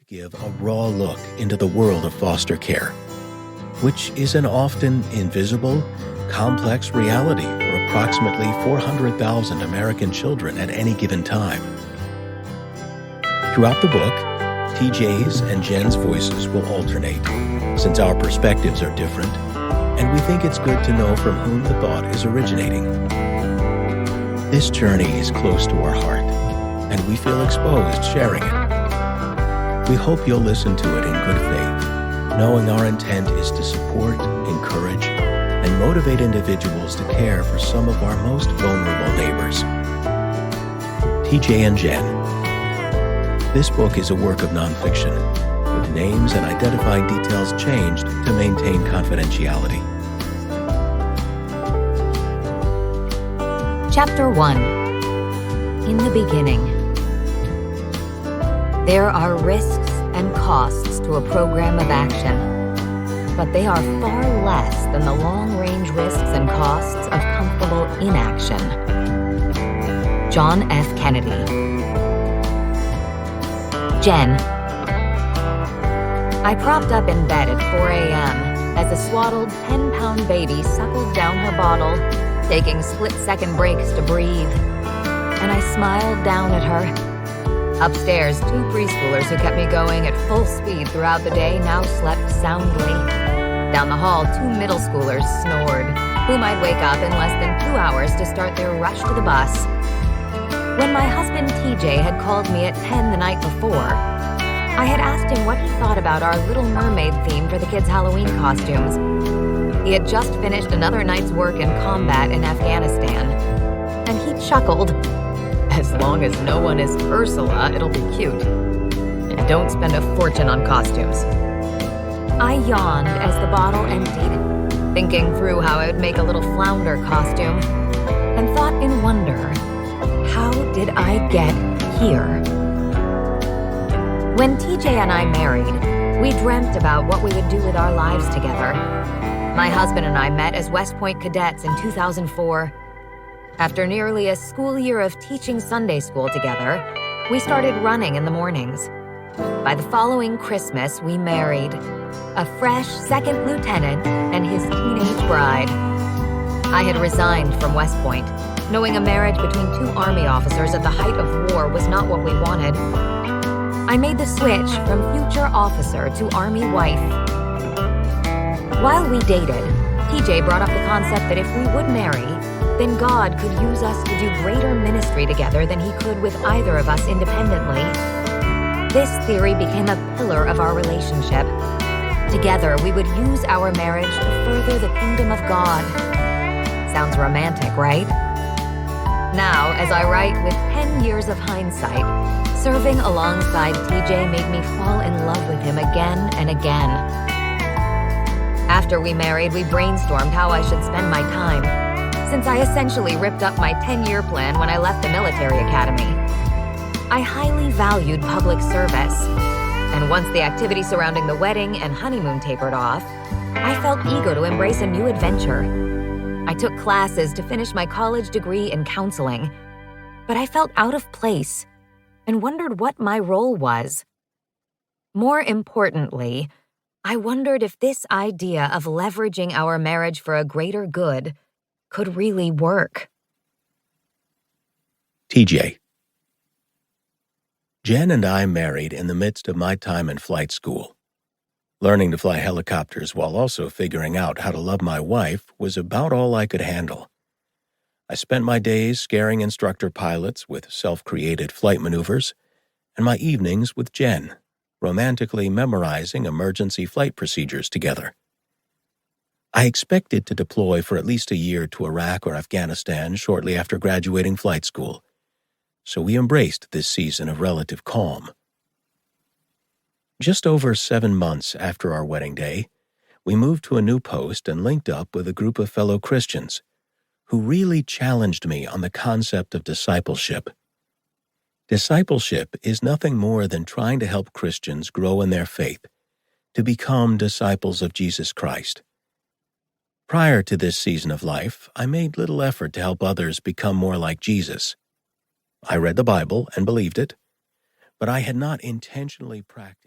give a raw look into the world of foster care, which is an often invisible, complex reality for approximately 400,000 American children at any given time. Throughout the book, TJ's and Jen's voices will alternate, since our perspectives are different, and we think it's good to know from whom the thought is originating. This journey is close to our heart, and we feel exposed sharing it. We hope you'll listen to it in good faith, knowing our intent is to support, encourage, and motivate individuals to care for some of our most vulnerable neighbors. TJ and Jen. This book is a work of nonfiction, with names and identifying details changed to maintain confidentiality. Chapter 1. In the beginning. There are risks and costs to a program of action, but they are far less than the long-range risks and costs of comfortable inaction. John F. Kennedy. Jen. I propped up in bed at 4 a.m. as a swaddled 10-pound baby suckled down her bottle, taking split-second breaks to breathe, and I smiled down at her. Upstairs, 2 preschoolers who kept me going at full speed throughout the day now slept soundly. Down the hall, 2 middle schoolers snored, whom I'd wake up in less than 2 hours to start their rush to the bus. When my husband TJ had called me at 10 the night before, I had asked him what he thought about our Little Mermaid theme for the kids' Halloween costumes. He had just finished another night's work in combat in Afghanistan, and he chuckled. As long as no one is Ursula, it'll be cute. And don't spend a fortune on costumes. I yawned as the bottle emptied, thinking through how I would make a little flounder costume, and thought in wonder, how did I get here? When TJ and I married, we dreamt about what we would do with our lives together. My husband and I met as West Point cadets in 2004. After nearly a school year of teaching Sunday school together, we started running in the mornings. By the following Christmas, we married, a fresh second lieutenant and his teenage bride. I had resigned from West Point, knowing a marriage between 2 Army officers at the height of war was not what we wanted. I made the switch from future officer to Army wife. While we dated, TJ brought up the concept that if we would marry, then God could use us to do greater ministry together than he could with either of us independently. This theory became a pillar of our relationship. Together, we would use our marriage to further the kingdom of God. Sounds romantic, right? Now, as I write with 10 years of hindsight, serving alongside TJ made me fall in love with him again and again. After we married, we brainstormed how I should spend my time, since I essentially ripped up my 10-year plan when I left the military academy. I highly valued public service, and once the activity surrounding the wedding and honeymoon tapered off, I felt eager to embrace a new adventure. I took classes to finish my college degree in counseling, but I felt out of place and wondered what my role was. More importantly, I wondered if this idea of leveraging our marriage for a greater good could really work. TJ. Jen and I married in the midst of my time in flight school. Learning to fly helicopters while also figuring out how to love my wife was about all I could handle. I spent my days scaring instructor pilots with self-created flight maneuvers, and my evenings with Jen, romantically memorizing emergency flight procedures together. I expected to deploy for at least a year to Iraq or Afghanistan shortly after graduating flight school, so we embraced this season of relative calm. Just over 7 months after our wedding day, we moved to a new post and linked up with a group of fellow Christians who really challenged me on the concept of discipleship. Discipleship is nothing more than trying to help Christians grow in their faith, to become disciples of Jesus Christ. Prior to this season of life, I made little effort to help others become more like Jesus. I read the Bible and believed it, but I had not intentionally practiced